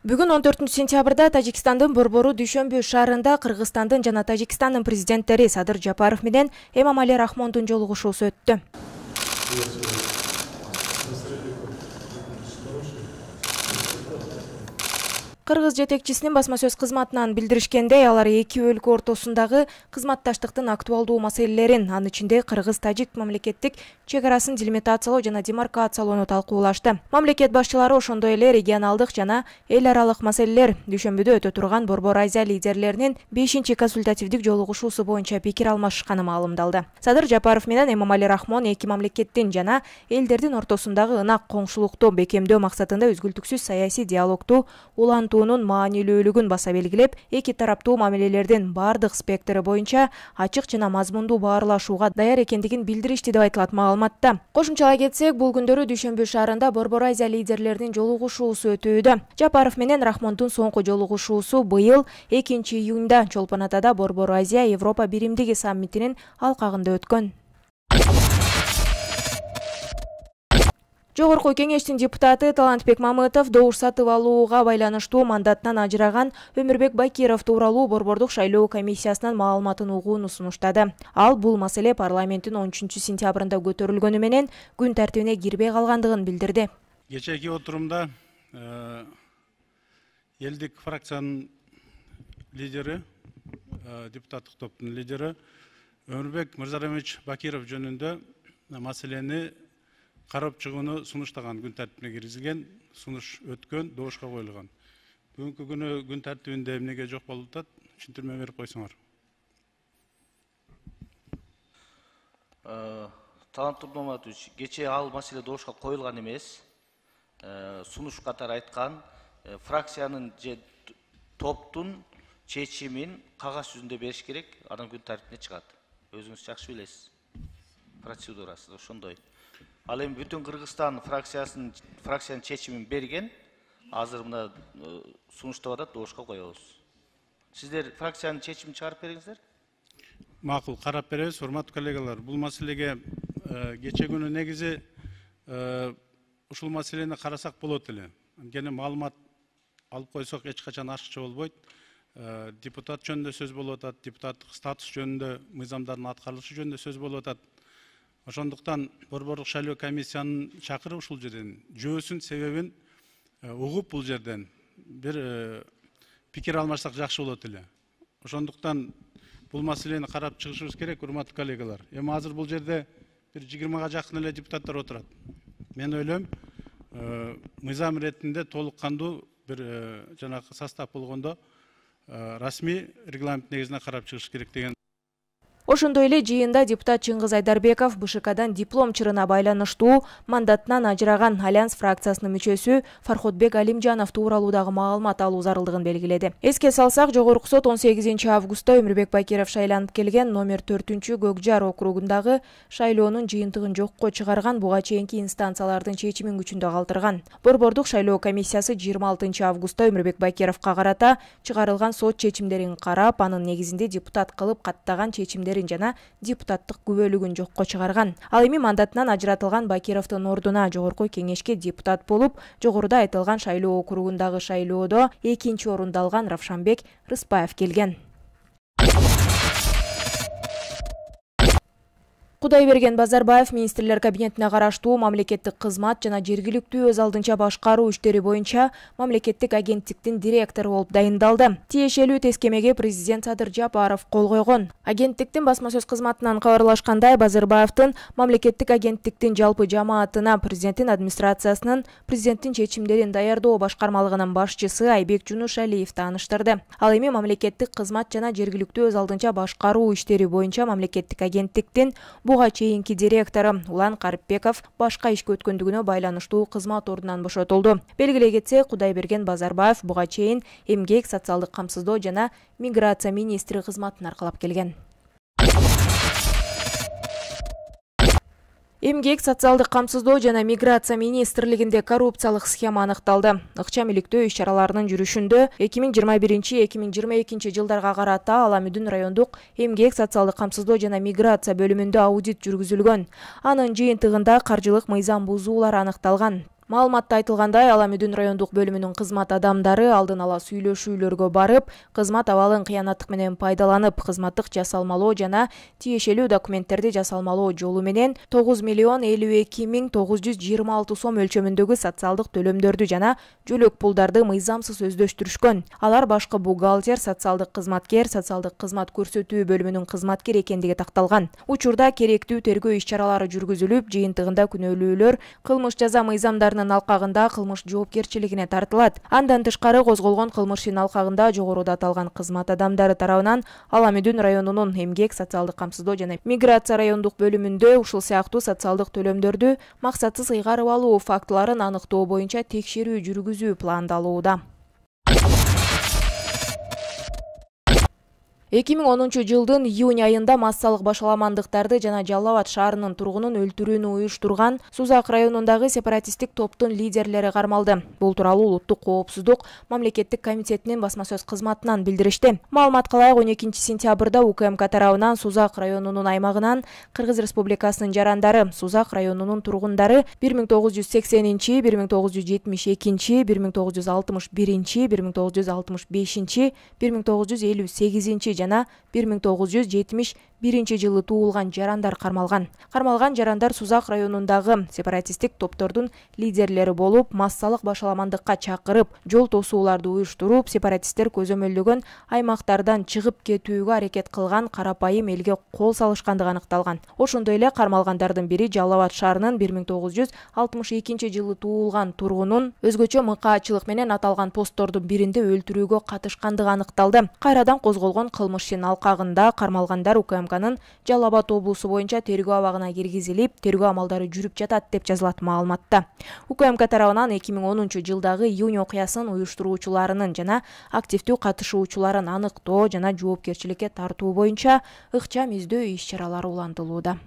Бүгүн 14-сентябрда Тажикстандын Борбору Дүйшөмбү шаарында Кыргызстандын жана Тажикстандын президенттери Садыр Жапаров менен Эмомали Рахмондун жолугушуусу өттү. Кыргыз жетекчисинин басма сөз кызматынан билдиришкендей, алар эки өлкө ортосундагы кызматташтыктын актуалдуу маселелерин, анын ичинде Кыргыз-Тажик мамлекеттик чек арасын делимитациялоо жана демаркациялоону талкуулашты. Мамлекет башчылары ошондой эле регионалдык жана эл аралык маселелер, Дүйшөмбүдө өтө турган Борбор Азия лидерлеринин 5-консультативдик жолугушуусу боюнча пикир алмашышканы маалымдалды. Садыр Жапаров менен Эмомали Рахмон эки мамлекеттин жана элдердин ортосундагы ынак коңшулукту бекемдөө максатында үзгүлтүксүз саясий диалогту улантуунун маанилүүлүгүн баса белгилеп, эки тараптуу мамилелердин бардык спектрі боюнча ачык жана мазмундуу баарлашууга даяр экендигин билдиришти деп айтылат маалыматта. Кошумчалай кетсек, бул күндөрү Дүйшөмбү шаарында Борбор Азия лидерлеринин жолугушуусу өтүүдө. Жапаров менен Рахмондун соңку жолугушуусу быйыл 2-июнда Чолпон Атада Борбор Азия Европа биримдиги саммитинин алкагында өткөн. Жогорку кеңештин депутаты Талантбек Мамытов добуш сатып алууга байланыштуу мандатынан ажыраган Өмүрбек Бакиров тууралуу Борбордук шайлоо комиссиясынын маалыматын угууну сунуштады. Ал бул маселе парламенттин 13-сентябрында көтөрүлгөнү менен күн тартибине кирбей калгандыгын билдирди. Кечээки отурумда элдик фракциянын лидери, депутаттык топтун лидери Өмүрбек Мырзарамович Бакиров жөнүндө маселени карап чыгууну сунуштаган, күн тартибине киргизилген, сунуш өткөн, добушка коюлган. Бүгүнкү күнү күн тартибинде эмнеге жок болуп атат, түшүндүрмө берип койсоңор. Талант Нурматович, кечээ ал маселе добушка коюлган эмес. Сунуш катары айткан, фракциянын же топтун чечимин кагаз жүзүндө бериш керек, анан күн тартибине чыгат. Өзүңүз жакшы билесиз. Процедурасы ошондой. Ал эми бүтүн Кыргызстан фракциянын чечимин берген, азыр мына сунуштап атат, добушка коебуз. Сиздер фракциянын чечимин чыгарып бериңиздер. Макул, карап беребиз, урматтуу коллегалар. Бул маселеге кечээ күнү негизи ушул маселени карасак болот эле. Анткени маалымат алып койсок эч качан ашыкча болбойт. Депутат жөнүндө сөз болуп атат, депутаттык статус жөнүндө, мыйзамдардын аткарылышы жөнүндө сөз болуп атат. Ошондуктан Борборлук шайлоо комиссиянын чакырып ушул жерден жөөсүн, себебин угуп бул жерден бир пикир алмашсак жакшы болот эле. Ошондуктан бул маселени карап чыгышыбыз керек, урматтуу коллегалар. Эми азыр бул жерде бир 20-га жакын эле депутаттар отурат. Мен ойлойм, мыйзам иретинде толук кандуу бир жанагы состав болгондо расмий регламент негизинде карап чыгыш керек деген. Ошондой эле жыйында депутат Чыңгыз Айдарбеков БШКдан диплом чырына байланыштуу мандатынан ажыраган Альянс фракциясынын мүчөсү Фарходбек Алимжанов тууралуудагы маалымат алуу зарылдыгын белгиледи. Эске салсак, жогорку сот 18-августта Өмүрбек Бакиров шайланып келген номер 4-Көкжар округундагы шайлоонун жыйынтыгын жокко чыгарган, буга чейинки инстанциялардын чечимин күчүндө калтырган. Борбордук шайлоо комиссиясы 26-августта Өмүрбек Бакировго карата чыгарылган сот чечимдерин карап, анын негизинде депутат кылып каттаган чечимдерин жана депутаттык күбөлүгүн жокко чыгарган. Ал эми мандатынан ажыратылган Бакировдун ордуна жогорку кеңешке депутат болуп, жогоруда айтылган шайлоо округундагы шайлоодо 2-орунду алган Равшанбек Рыспаев келген. Кудайберген Базарбаев министрлер кабинетине караштуу мамлекеттик кызмат жана жергиликтүү өз алдынча башкаруу иштери боюнча мамлекеттик агенттиктин директору болуп дайындалды. Тиешелүү тескемеге президент Садыр Жапаров кол койгон. Агенттиктин басма сөз кызматынан кабарлашкандай, Базарбаевдин мамлекеттик агенттиктин жалпы жамаатына президенттин администрациясынын президенттин чечимдерин даярдоо башкармалыгынын башчысы Айбек Жунушалиев тааныштырды. Ал эми мамлекеттик кызмат жана жергиликтүү өз алдынча башкаруу иштери боюнча мамлекеттик агенттиктин буга чейинки директору Улан Карипбеков башка ишке өткөндүгүнө байланыштуу кызмат ордунан бошотулду. Белгилей кетсек, Кудайберген Базарбаев буга чейин эмгек, социалдык камсыздоо жана миграция министри кызматын аркалап келген. Эмгек, социалдык камсыздоо жана миграция министрлигинде коррупциялык схема аныкталды. Акча иликтөө иш-чараларынын жүрүшүндө 2021-2022 жылдарга карата Ала Мүдүн райондук эмгек, социалдык камсыздоо жана миграция бөлүмүндө аудит жүргүзүлгөн. Анын жыйынтыгында каржылык мыйзам бузуулар аныкталган. Маалыматта айтылгандай, Ала Мүдүн райондук бөлүмүнүн кызмат адамдары алдын ала сүйлөшүүлөргө барып, кызмат абалын кыянаттык менен пайдаланып, кызматтык жасалмалоо жана тиешелүү документтерди жасалмалоо жолу менен 9.052.926 сом өлчөмүндөгү социалдык төлөмдөрдү жана жөлөк пулдарды мыйзамсыз өздөштүрүшкөн. Алар башкы бухгалтер, социалдык кызмат көрсөтүү бөлүмүнүн кызматкери экендиги такталган. Учурда керектүү тергөө иш-чаралары жүргүзүлүп, жыйынтыгында күнөөлүүлөр кылмыш жаза мыйзамдарынын алкагында кылмыш жоопкерчилигине тартылат. Андан тышкары козголгон кылмыштын алкагында жогоруда аталган кызмат адамдары тарабынан Ала Мүдүн районунун эмгек, социалдык камсыздоо жана миграция райондук бөлүмүндө ушул сыяктуу социалдык төлөмдөрдү максатсыз ыйгарып алуу фактыларын аныктоо боюнча текшерүү жүргүзүү пландалууда. 2010 жылдын июнь айында массалык башаламандыктарды жана Жалал Абад шаарынын тургунун өлтүрүүнү уюштурган Сузак районундагы сепаратисттик топтун лидерлери кармалды. Бул тууралуу Улуттук коопсуздук мамлекеттик комитетинин басма сөз кызматынан билдиришти. Маалыматка ылайык 12 сентябрда УКМК тарабынан Сузак районунун аймагынан Кыргыз Республикасынын жарандары, Сузак районунун тургундары 1980, 1972, 1961, 1965, 1958 жана 1971 жылы туулган жарандар кармалган жарандар Сузак районундагы сепаратисттик топтордун лидерлери болуп, массалык башаламандыкка чакырып, жол тосууларды уюштуруп, сепаратисттер көзөмөлдөгөн аймактардан чыгып кетүүгө аракет кылган карапайым элге кол салышкандыгы аныкталган. Ошондой эле кармалгандардын бири Жалал Абад шаарынын 1962 жылы туулган тургунун өзгөчө мыкаачылык менен аталган посттордун биринде өлтүрүүгө катышкандыгы аныкталды. Кайрадан козголгон кылмыштын алкагында кармалгандар УКМКнын Жалал Абад облусу боюнча тергөө абагына киргизилип, тергөө амалдары жүрүп жатат деп жазылат маалыматта. УКМК тарабынан 2010 жылдагы июнь окуясынын уюштуруучуларынын жана активдүү катышуучуларын аныктоо жана жоопкерчиликке тартуу боюнча ыкчам издөө иш-чаралары улантылууда.